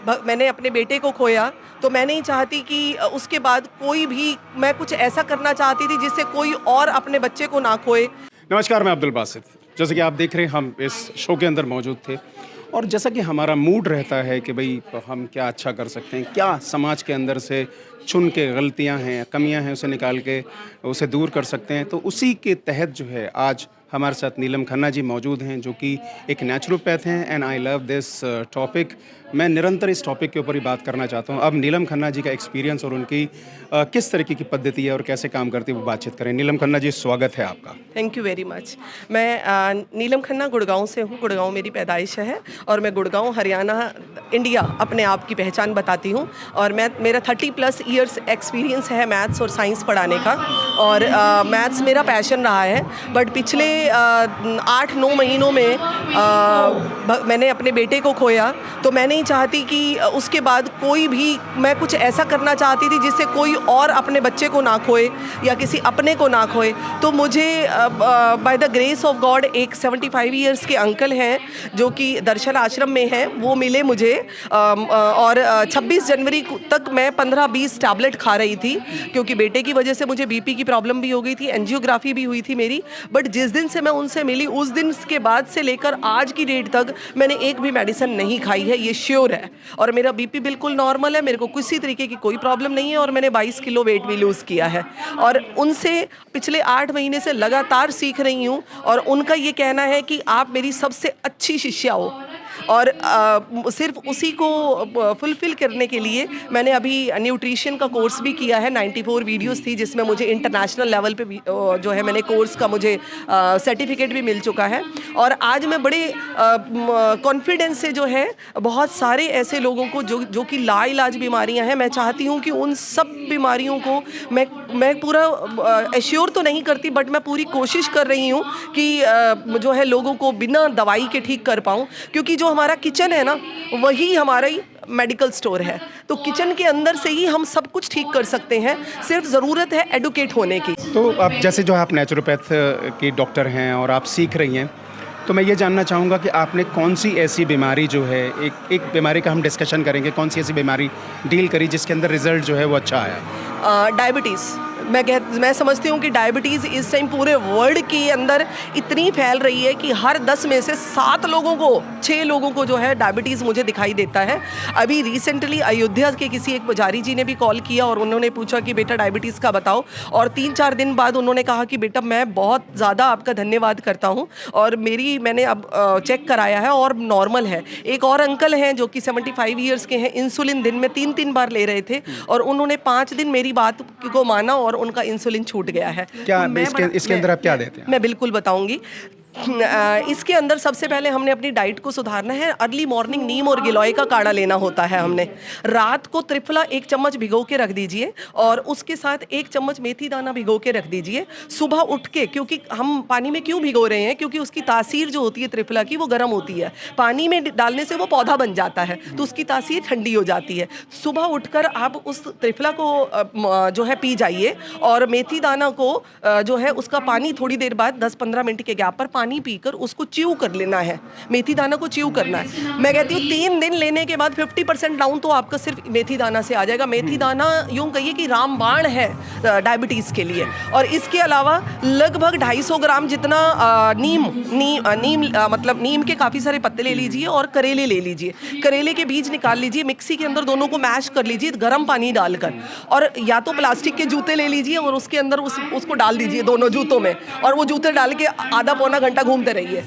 मैंने अपने बेटे को खोया, तो मैं नहीं चाहती कि उसके बाद कोई भी, मैं कुछ ऐसा करना चाहती थी जिससे कोई और अपने बच्चे को ना खोए। नमस्कार, मैं अब्दुल बासित। जैसे कि आप देख रहे हैं, हम इस शो के अंदर मौजूद थे और जैसा कि हमारा मूड रहता है कि भाई हम क्या अच्छा कर सकते हैं, क्या समाज के अंदर से चुन के गलतियां हैं, कमियां हैं, उसे निकाल के उसे दूर कर सकते हैं। तो उसी के तहत जो है आज हमारे साथ नीलम खन्ना जी मौजूद हैं, जो कि एक नेचुरोपैथ हैं and I love this topic. मैं निरंतर इस टॉपिक के ऊपर ही बात करना चाहता हूँ। अब नीलम खन्ना जी का एक्सपीरियंस और उनकी किस तरीके की पद्धति है और कैसे काम करती है वो बातचीत करें। नीलम खन्ना जी, स्वागत है आपका। Thank you very much. मैं नीलम खन्ना गुड़गांव से हूँ। गुड़गांव मेरी पैदाइश है और मैं गुड़गांव, हरियाणा, इंडिया अपने आप की पहचान बताती हूँ। और मेरा 30+ ईयर्स एक्सपीरियंस है मैथ्स और साइंस पढ़ाने का। और मैथ्स मेरा पैशन रहा है, बट पिछले 8-9 महीनों में मैंने अपने बेटे को खोया, तो मैं नहीं चाहती कि उसके बाद कोई भी, मैं कुछ ऐसा करना चाहती थी जिससे कोई और अपने बच्चे को ना खोए या किसी अपने को ना खोए। तो मुझे by the grace of God एक 75 ईयर्स के अंकल हैं जो कि दर्शन आश्रम में हैं, वो मिले मुझे। और 26 जनवरी तक मैं 15-20 टैबलेट खा रही थी, क्योंकि बेटे की वजह से मुझे बीपी की प्रॉब्लम भी हो गई थी, एंजियोग्राफी भी हुई थी मेरी। बट जिस दिन से मैं उनसे मिली, उस दिन के बाद से लेकर आज की डेट तक मैंने एक भी मेडिसिन नहीं खाई है, ये श्योर है। और मेरा बीपी बिल्कुल नॉर्मल है, मेरे को किसी तरीके की कोई प्रॉब्लम नहीं है और मैंने 22 किलो वेट भी लूज़ किया है। और उनसे पिछले 8 महीने से लगातार सीख रही हूँ और उनका ये कहना है कि आप मेरी सबसे अच्छी शिष्या हो। और सिर्फ उसी को फुलफ़िल करने के लिए मैंने अभी न्यूट्रिशन का कोर्स भी किया है। 94 वीडियोस थी जिसमें मुझे इंटरनेशनल लेवल पे भी जो है मैंने कोर्स का मुझे सर्टिफिकेट भी मिल चुका है। और आज मैं बड़े कॉन्फिडेंस से जो है बहुत सारे ऐसे लोगों को जो कि लाइलाज बीमारियां हैं, मैं चाहती हूं कि उन सब बीमारियों को मैं पूरा एश्योर तो नहीं करती, बट मैं पूरी कोशिश कर रही हूं कि जो है लोगों को बिना दवाई के ठीक कर पाऊं। क्योंकि जो हमारा किचन है ना, वही हमारा ही मेडिकल स्टोर है। तो किचन के अंदर से ही हम सब कुछ ठीक कर सकते हैं, सिर्फ ज़रूरत है एडुकेट होने की। तो आप जैसे जो आप नेचुरोपैथ की डॉक्टर हैं और आप सीख रही हैं, तो मैं ये जानना चाहूँगा कि आपने कौन सी ऐसी बीमारी जो है, एक बीमारी का हम डिस्कशन करेंगे, कौन सी ऐसी बीमारी डील करी जिसके अंदर रिजल्ट जो है वो अच्छा आया? डायबिटीज़। मैं समझती हूँ कि डायबिटीज़ इस टाइम पूरे वर्ल्ड के अंदर इतनी फैल रही है कि हर 10 में से 6 लोगों को जो है डायबिटीज़ मुझे दिखाई देता है। अभी रिसेंटली अयोध्या के किसी एक पुजारी जी ने भी कॉल किया और उन्होंने पूछा कि बेटा डायबिटीज़ का बताओ। और 3-4 दिन बाद उन्होंने कहा कि बेटा मैं बहुत ज़्यादा आपका धन्यवाद करता हूँ और मैंने अब चेक कराया है और नॉर्मल है। एक और अंकल हैं जो कि 75 ईयर्स के हैं, इंसुलिन दिन में 3-3 बार ले रहे थे और उन्होंने 5 दिन मेरी बात को माना और उनका इंसुलिन छूट गया है। क्या इसके अंदर आप क्या देते हैं? मैं बिल्कुल बताऊंगी। इसके अंदर सबसे पहले हमने अपनी डाइट को सुधारना है। अर्ली मॉर्निंग नीम और गिलोय का काढ़ा लेना होता है। हमने रात को त्रिफला 1 चम्मच भिगो के रख दीजिए और उसके साथ 1 चम्मच मेथी दाना भिगो के रख दीजिए। सुबह उठ के, क्योंकि हम पानी में क्यों भिगो रहे हैं, क्योंकि उसकी तासीर जो होती है त्रिफला की, वो गर्म होती है। पानी में डालने से वो पौधा बन जाता है, तो उसकी तासीर ठंडी हो जाती है। सुबह उठकर आप उस त्रिफला को जो है पी जाइए और मेथी दाना को जो है उसका पानी थोड़ी देर बाद 10-15 मिनट के गैप पर पानी पीकर उसको च्यू कर लेना है। मेथी दाना को च्यू करना है। मैं कहती हूँ 3 दिन लेने के बाद 50% डाउन तो आपका सिर्फ मेथी दाना से आ जाएगा। मेथी दाना यूं कहिए कि रामबाण है डायबिटीज़ के लिए। और इसके अलावा लगभग 250 ग्राम जितना मतलब नीम के काफ़ी सारे पत्ते ले लीजिए और करेले ले लीजिए। करेले के बीज निकाल लीजिए, मिक्सी के अंदर दोनों को मैश कर लीजिए गर्म पानी डालकर, और या तो प्लास्टिक के जूते ले लीजिए और उसके अंदर उसको डाल दीजिए दोनों जूतों में, और वो जूते डाल के आधा पौना घंटा घूमते रहिए।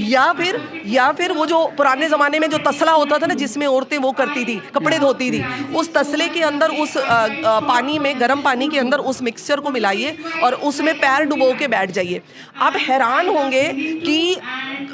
या फिर वो जो पुराने ज़माने में जो तसला होता था ना, जिसमें औरतें वो करती थी, कपड़े धोती थी, उस तसले के अंदर उस पानी में, गर्म पानी के अंदर उस मिक्सचर को मिलाइए और उसमें पैर डुबो के बैठ जाइए। आप हैरान होंगे कि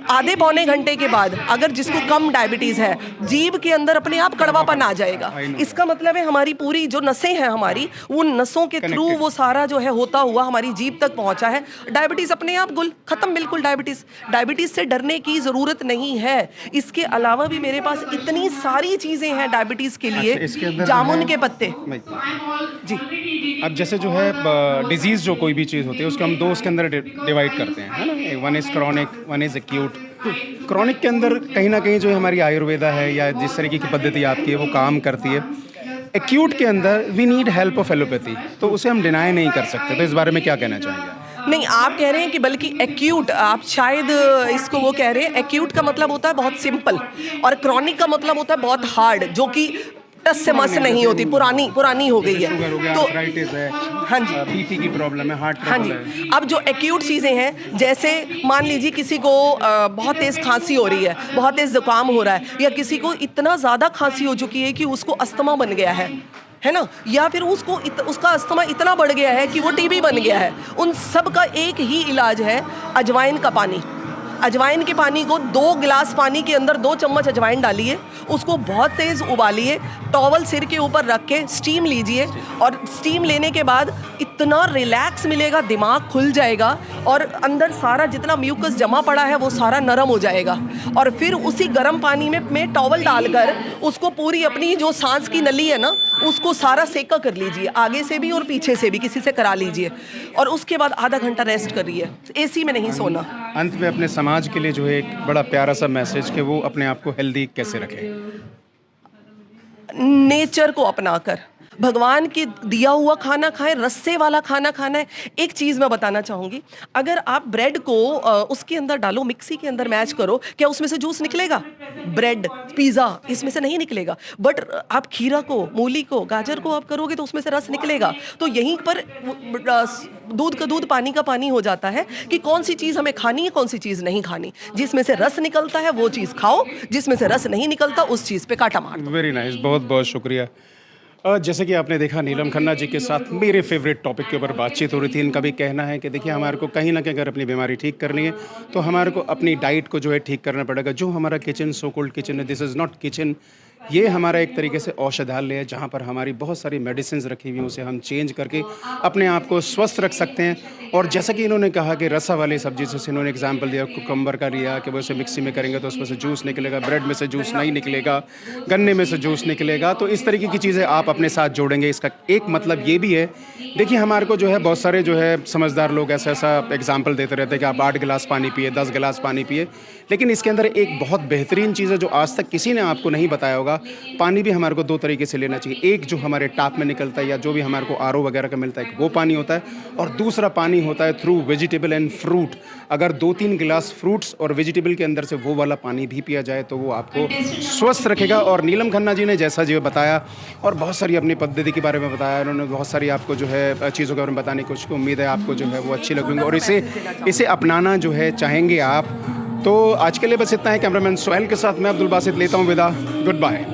आधे पौने घंटे के बाद, अगर जिसको कम डायबिटीज़ है, जीभ के अंदर अपने आप कड़वापन आ जाएगा। इसका मतलब है हमारी पूरी जो नसें हैं हमारी, उन नसों के थ्रू वो सारा जो है होता हुआ हमारी जीभ तक पहुंचा है। डायबिटीज़ अपने आप गुल खत्म, बिल्कुल। डायबिटीज़ इससे डरने की ज़रूरत नहीं है। इसके अलावा भी मेरे पास इतनी सारी चीज़ें हैं डायबिटीज़ के लिए। अच्छा, इसके अंदर जामुन है- के पत्ते जी, अब जैसे जो है डिजीज़ जो कोई भी चीज़ होती है उसको हम दो उसके अंदर डिवाइड करते हैं, है ना? One is chronic, one is acute. Chronic के अंदर कहीं ना कहीं जो हमारी आयुर्वेदा है या जिस तरीके की पद्धति आपकी है वो काम करती है। एक्यूट के अंदर we need help of allopathy, तो उसे हम डिनाई नहीं कर सकते। तो इस बारे में क्या कहना चाहेंगे? नहीं, आप कह रहे हैं कि बल्कि एक्यूट, आप शायद इसको वो कह रहे हैं, एक्यूट का मतलब होता है बहुत सिंपल और क्रॉनिक का मतलब होता है बहुत हार्ड, जो कि टस से मस नहीं होती, पुरानी हो गई है। शुगर हो गया, तो आर्थराइटिस है, हाँ जी, बीपी की प्रॉब्लम है, हार्ट हाँ ट्रबल जी। है। अब जो एक्यूट चीज़ें हैं, जैसे मान लीजिए किसी को बहुत तेज़ खांसी हो रही है, बहुत तेज़ जुकाम हो रहा है, या किसी को इतना ज़्यादा खांसी हो चुकी है कि उसको अस्थमा बन गया है ना, या फिर उसका अस्थमा इतना बढ़ गया है कि वो टीबी बन गया है, उन सब का एक ही इलाज है, अजवाइन का पानी। अजवाइन के पानी को 2 गिलास पानी के अंदर 2 चम्मच अजवाइन डालिए, उसको बहुत तेज़ उबालिए, टॉवल सिर के ऊपर रख के स्टीम लीजिए, और स्टीम लेने के बाद इतना रिलैक्स मिलेगा, दिमाग खुल जाएगा और अंदर सारा जितना म्यूकस जमा पड़ा है वो सारा नरम हो जाएगा। और फिर उसी गर्म पानी में टॉवल डालकर उसको पूरी अपनी जो सांस की नली है ना, उसको सारा सेका कर लीजिए, आगे से भी और पीछे से भी, किसी से करा लीजिए, और उसके बाद आधा घंटा रेस्ट करिए, एसी में नहीं सोना। अंत में अपने समाज के लिए जो है एक बड़ा प्यारा सा मैसेज कि वो अपने आप को हेल्दी कैसे रखें। नेचर को अपनाकर भगवान की दिया हुआ खाना खाएं, रस्से वाला खाना खाना है। एक चीज़ मैं बताना चाहूँगी, अगर आप ब्रेड को उसके अंदर डालो, मिक्सी के अंदर मैच करो, क्या उसमें से जूस निकलेगा? ब्रेड, पिज़्ज़ा, इसमें से नहीं निकलेगा। बट आप खीरा को, मूली को, गाजर को आप करोगे तो उसमें से रस निकलेगा। तो यहीं पर दूध का दूध, पानी का पानी हो जाता है कि कौन सी चीज़ हमें खानी है, कौन सी चीज़ नहीं खानी। जिसमें से रस निकलता है वो चीज़ खाओ, जिसमें से रस नहीं निकलता उस चीज़ पे कांटा मार दो। वेरी नाइस, बहुत बहुत शुक्रिया। जैसे कि आपने देखा नीलम खन्ना जी के साथ मेरे फेवरेट टॉपिक के ऊपर बातचीत हो रही थी। इनका भी कहना है कि देखिए हमारे को कहीं ना कहीं अगर अपनी बीमारी ठीक करनी है तो हमारे को अपनी डाइट को जो है ठीक करना पड़ेगा। जो हमारा किचन, सो कॉल्ड किचन है, दिस इज़ नॉट किचन, ये हमारा एक तरीके से औषधालय है जहाँ पर हमारी बहुत सारी मेडिसिन रखी हुई हैं, उसे हम चेंज करके अपने आप को स्वस्थ रख सकते हैं। और जैसा कि इन्होंने कहा कि रसा वाली सब्जी, जैसे इन्होंने एग्जांपल दिया कुकम्बर का दिया कि वो उसे मिक्सी में करेंगे तो उसमें से जूस निकलेगा, ब्रेड में से जूस नहीं निकलेगा, गन्ने में से जूस निकलेगा। तो इस तरीके की चीज़ें आप अपने साथ जोड़ेंगे। इसका एक मतलब ये भी है, देखिए हमारे को जो है बहुत सारे जो है समझदार लोग ऐसा एग्जाम्पल देते रहते हैं कि आप 8 गिलास पानी पिए, 10 गिलास पानी पिए, लेकिन इसके अंदर एक बहुत बेहतरीन चीज़ है जो आज तक किसी ने आपको नहीं बताया होगा। पानी भी हमारे को 2 तरीके से लेना चाहिए। एक जो हमारे टाप में निकलता है या जो भी हमारे को आरओ वगैरह का मिलता है वो पानी होता है, और दूसरा पानी होता है थ्रू वेजिटेबल एंड फ्रूट। अगर 2-3 गिलास फ्रूट्स और वेजिटेबल के अंदर से वो वाला पानी भी पिया जाए तो वो आपको स्वस्थ रखेगा। और नीलम खन्ना जी ने जैसा जो बताया और बहुत सारी अपनी पद्धति के बारे में बताया, उन्होंने बहुत सारी आपको जो है चीज़ों के बारे में बताने की कोशिश की। उम्मीद है आपको जो है वो अच्छी लगेंगी और इसे अपनाना जो है चाहेंगे आप। तो आज के लिए बस इतना है। कैमरामैन सोहेल के साथ मैं अब्दुल बासित लेता हूँ विदा। Good bye.